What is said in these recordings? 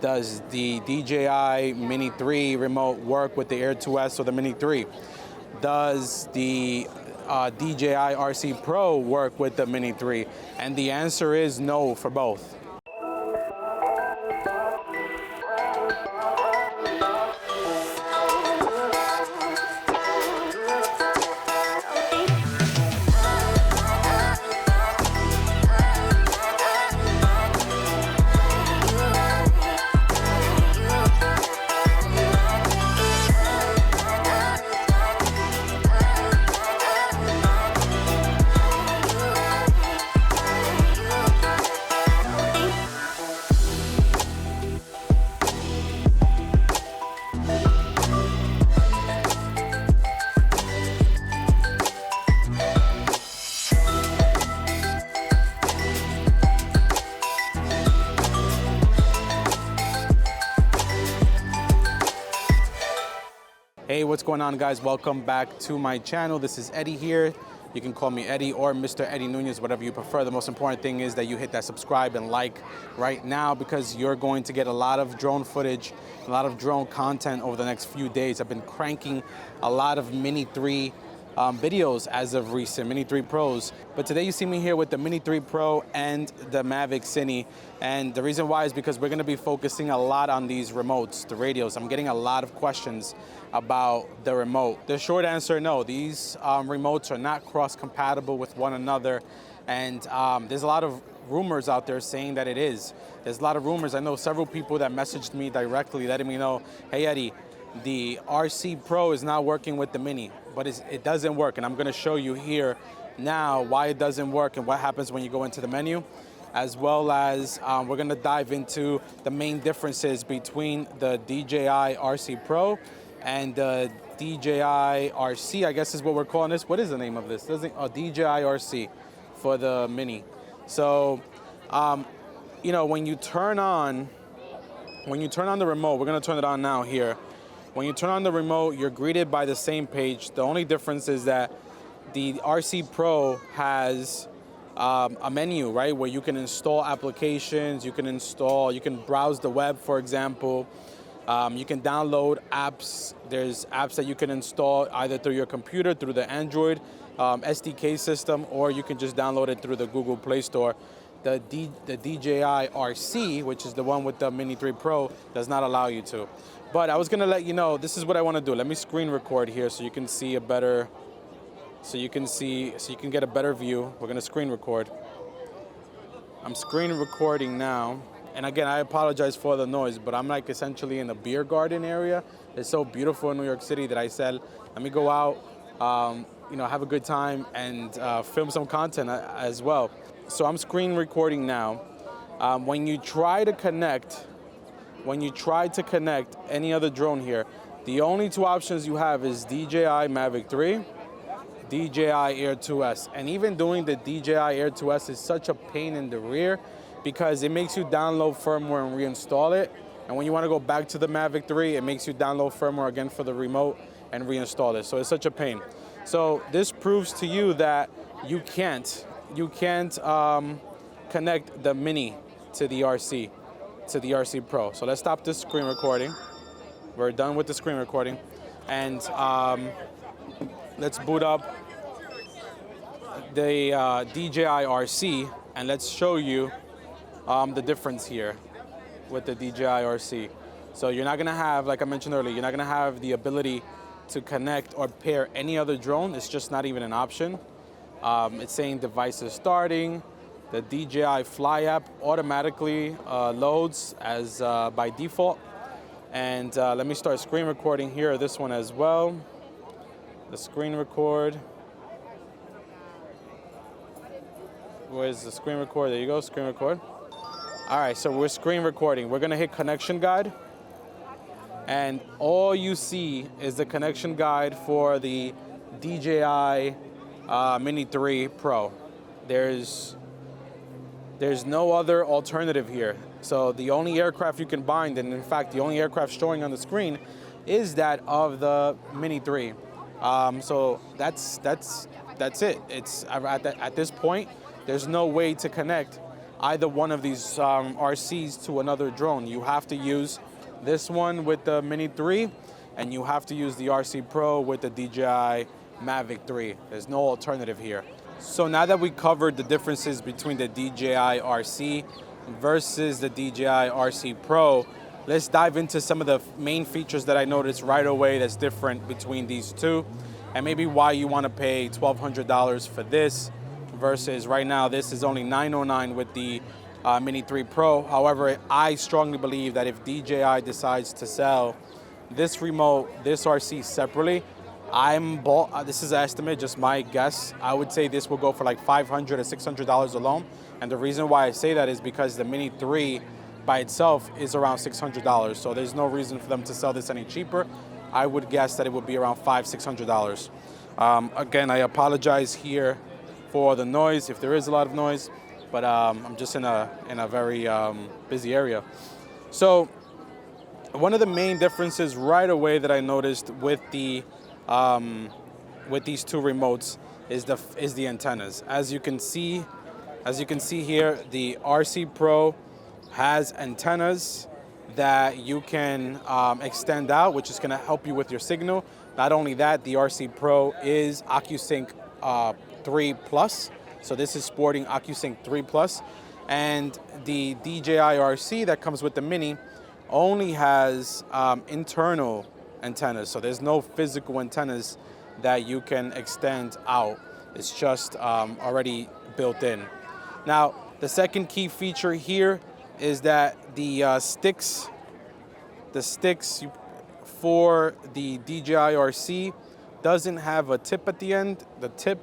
Does the DJI Mini 3 remote work with the Air 2S or the Mini 3? Does the DJI RC Pro work with the Mini 3? And the answer is no for both. Hey, what's going on, guys? Welcome back to my channel. This is Eddie here. You can call me Eddie or Mr. Eddie Nunez, whatever you prefer. The most important thing is that you hit that subscribe and like right now, because you're going to get a lot of drone footage, a lot of drone content over the next few days. I've been cranking a lot of Mini 3 videos as of recent, Mini 3 Pros. But today you see me here with the Mini 3 Pro and the Mavic Cine. And the reason why is because we're gonna be focusing a lot on these remotes, the radios. I'm getting a lot of questions about the remote. The short answer, no, these remotes are not cross-compatible with one another. And there's a lot of rumors out there saying that it is. There's a lot of rumors. I know several people that messaged me directly letting me know, hey Eddie, the RC Pro is not working with the Mini, but it doesn't work. And I'm gonna show you here now why it doesn't work and what happens when you go into the menu, as well as we're gonna dive into the main differences between the DJI RC Pro and the DJI RC, I guess is what we're calling this. What is the name of this? DJI RC for the Mini. So, you know, when you turn on the remote, we're gonna turn it on now here. When you turn on the remote, you're greeted by the same page. The only difference is that the RC Pro has a menu, right, where you can install applications, you can browse the web, for example. You can download apps. There's apps that you can install either through your computer, through the Android SDK system, or you can just download it through the Google Play Store. The DJI RC, which is the one with the Mini 3 Pro, does not allow you to. But I was gonna let you know, this is what I wanna do. Let me screen record here so you can see a better, so you can get a better view. We're gonna screen record. I'm screen recording now. And again, I apologize for the noise, but I'm like essentially in a beer garden area. It's so beautiful in New York City that I said, let me go out, you know, have a good time and film some content as well. So I'm screen recording now. When you try to connect any other drone here, the only two options you have is DJI Mavic 3, DJI Air 2S. And even doing the DJI Air 2S is such a pain in the rear because it makes you download firmware and reinstall it. And when you want to go back to the Mavic 3, it makes you download firmware again for the remote and reinstall it. So it's such a pain. So this proves to you that you can't connect the Mini to the RC Pro. So let's stop this screen recording. We're done with the screen recording. And let's boot up the DJI RC and let's show you the difference here with the DJI RC. So you're not gonna have, like I mentioned earlier, you're not gonna have the ability to connect or pair any other drone. It's just not even an option. It's saying devices starting. The DJI Fly app automatically loads as by default. And let me start screen recording here, this one as well. The screen record. Where's the screen record? There you go, screen record. All right, so we're screen recording. We're gonna hit connection guide. And all you see is the connection guide for the DJI Mini 3 Pro. There's no other alternative here. So the only aircraft you can bind, and in fact, the only aircraft showing on the screen is that of the Mini 3. So that's it. It's at this point, there's no way to connect either one of these RCs to another drone. You have to use this one with the Mini 3, and you have to use the RC Pro with the DJI Mavic 3. There's no alternative here. So now that we covered the differences between the DJI RC versus the DJI RC Pro, let's dive into some of the main features that I noticed right away that's different between these two, and maybe why you want to pay $1,200 for this versus right now this is only $909 with the Mini 3 Pro. However, I strongly believe that if DJI decides to sell this remote, this RC separately, this is an estimate, just my guess, I would say this will go for like $500 or $600 alone. And the reason why I say that is because the Mini 3 by itself is around $600. So there's no reason for them to sell this any cheaper. I would guess that it would be around $500-600. Again, I apologize here for the noise, if there is a lot of noise, but I'm just in a very busy area. So one of the main differences right away that I noticed with the with these two remotes is the antennas. As you can see here, the RC Pro has antennas that you can extend out, which is going to help you with your signal. Not only that, the RC Pro is OcuSync 3 Plus, so this is sporting OcuSync 3 Plus, and the DJI RC that comes with the Mini only has internal antennas, so there's no physical antennas that you can extend out. It's just already built in. Now, the second key feature here is that the sticks for the DJI RC doesn't have a tip at the end. The tip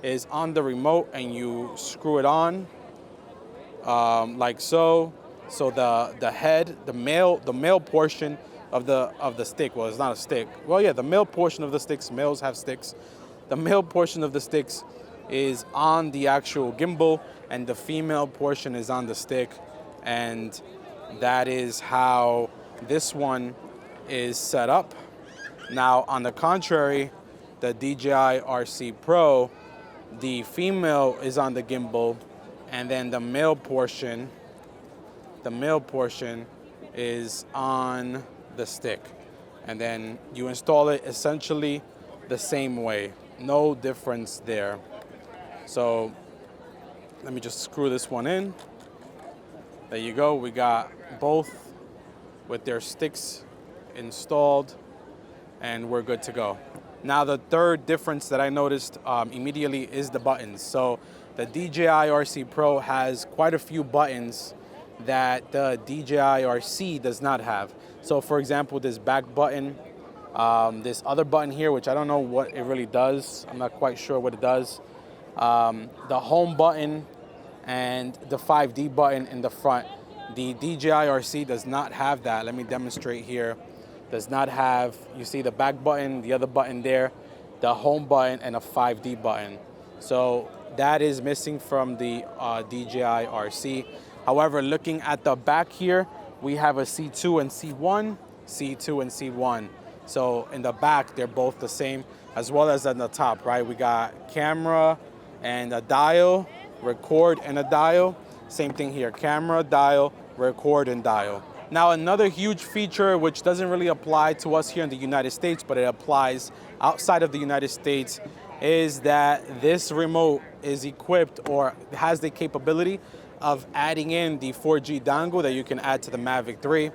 is on the remote, and you screw it on like so. So the head, the male portion of the stick, well, it's not a stick. Well, yeah, the male portion of the sticks, males have sticks. The male portion of the sticks is on the actual gimbal, and the female portion is on the stick. And that is how this one is set up. Now, on the contrary, the DJI RC Pro, the female is on the gimbal, and then the male portion is on the stick. And then you install it essentially the same way. No difference there. So let me just screw this one in. There you go. We got both with their sticks installed, and we're good to go. Now, the third difference that I noticed immediately is the buttons. So the DJI RC Pro has quite a few buttons that the DJI RC does not have. So for example, this back button, this other button here, which I don't know what it really does. I'm not quite sure what it does. The home button and the 5D button in the front. The DJI RC does not have that. Let me demonstrate here. Does not have, you see the back button, the other button there, the home button, and a 5D button. So that is missing from the DJI RC. However, looking at the back here, we have a C2 and C1, C2 and C1. So in the back, they're both the same, as well as on the top, right? We got camera and a dial, record and a dial. Same thing here, camera, dial, record and dial. Now, another huge feature, which doesn't really apply to us here in the United States, but it applies outside of the United States, is that this remote is equipped or has the capability of adding in the 4G dongle that you can add to the Mavic 3.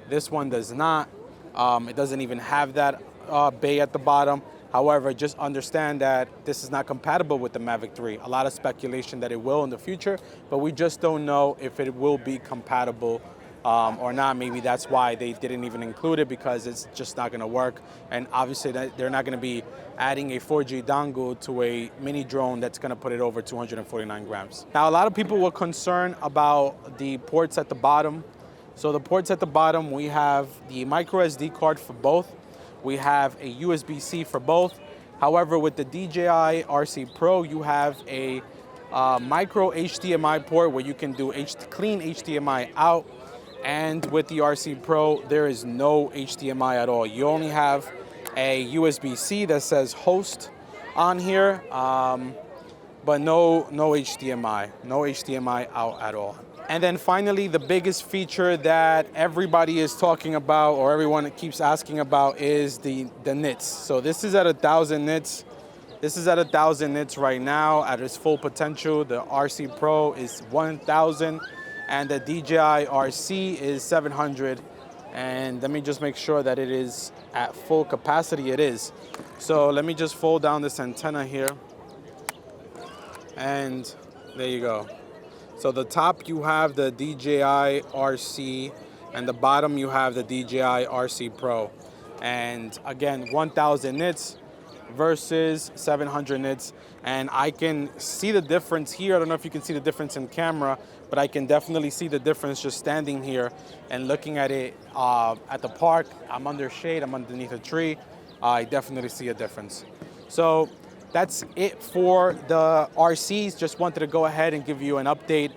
This one does not. It doesn't even have that bay at the bottom. However, just understand that this is not compatible with the Mavic 3. A lot of speculation that it will in the future, but we just don't know if it will be compatible or not. Maybe that's why they didn't even include it, because it's just not going to work. And obviously they're not going to be adding a 4G dongle to a mini drone that's going to put it over 249 grams. Now, a lot of people were concerned about the ports at the bottom. So the ports at the bottom, we have the micro SD card for both. We have a USB-C for both. However, with the DJI RC Pro, you have a micro HDMI port where you can do clean HDMI out. And with the RC Pro, there is no HDMI at all. You only have a USB-C that says host on here. but no HDMI. No HDMI out at all. And then finally, the biggest feature that everybody is talking about, or everyone keeps asking about, is the nits. So this is at 1,000 nits. This is at 1,000 nits right now at its full potential. The RC Pro is 1,000 and the DJI RC is 700. And let me just make sure that it is at full capacity. It is. So let me just fold down this antenna here. And there you go. So the top you have the DJI RC and the bottom you have the DJI RC Pro. And again, 1,000 nits versus 700 nits. And I can see the difference here. I don't know if you can see the difference in camera, but I can definitely see the difference just standing here and looking at it at the park. I'm under shade, I'm underneath a tree. I definitely see a difference. So that's it for the RCs. Just wanted to go ahead and give you an update,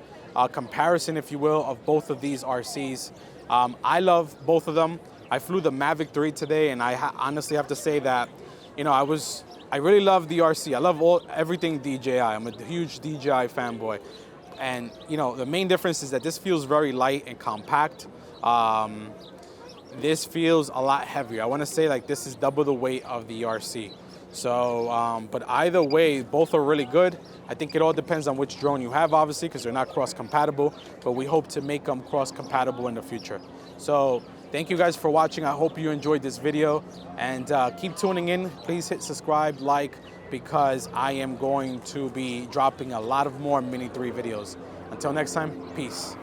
comparison, if you will, of both of these RCs. I love both of them. I flew the Mavic 3 today, and I honestly have to say that, you know, I really love the RC. I love everything DJI. I'm a huge DJI fanboy. And, you know, the main difference is that this feels very light and compact. This feels a lot heavier. I want to say like this is double the weight of the RC. So, but either way, both are really good. I think it all depends on which drone you have, obviously, because they're not cross-compatible, but we hope to make them cross-compatible in the future. So thank you guys for watching. I hope you enjoyed this video, and keep tuning in. Please hit subscribe, like, because I am going to be dropping a lot of more Mini 3 videos. Until next time, peace.